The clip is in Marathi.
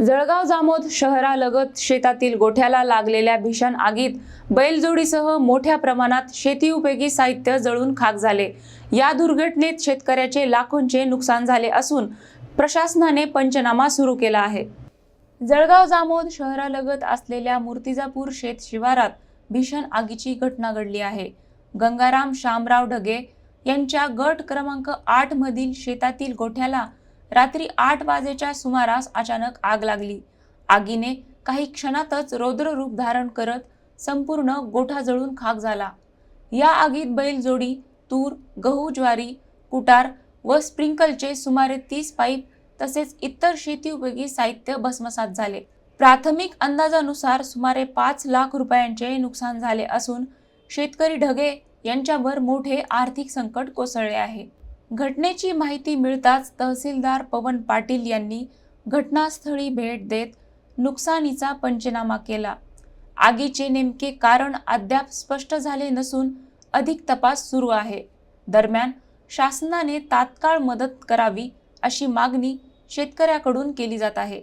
जळगाव जामोद शहरालगत शेतातील गोठ्याला लागलेल्या भीषण आगीत बैलजोडीसह मोठ्या प्रमाणात शेतीउपयोगी साहित्य जळून खाक झाले। या दुर्घटनेत शेतकऱ्याचे लाखोंचे नुकसान झाले असून प्रशासनाने पंचनामा सुरू केला आहे। जळगाव जामोद शहरालगत असलेल्या मूर्तिजापूर शेत शिवारात भीषण आगीची घटना घडली आहे। गंगाराम शामराव ढगे यांच्या गट क्रमांक 8 मधील शेतातील गोठ्याला रात्री 8 वाजेच्या सुमारास अचानक आग लागली। आगीने काही क्षणातच रौद्र रूप धारण करत संपूर्ण गोठा जळून खाक झाला। या आगीत बैलजोडी, तूर, गहू, ज्वारी, कुटार व स्प्रिंकलचे सुमारे 30 पाईप तसेच इतर शेतीउपयोगी साहित्य भस्मसात झाले। प्राथमिक अंदाजानुसार सुमारे 5 लाख रुपयांचे नुकसान झाले असून शेतकरी ढगे यांच्यावर मोठे आर्थिक संकट कोसळले आहे। घटनेची माहिती मिळताच तहसीलदार पवन पाटील यांनी घटनास्थळी भेट देत नुकसानीचा पंचनामा केला। आगीचे नेमके कारण अद्याप स्पष्ट झाले नसून अधिक तपास सुरू आहे। दरम्यान शासनाने तात्काळ मदत करावी अशी मागणी शेतकऱ्याकडून केली जात आहे।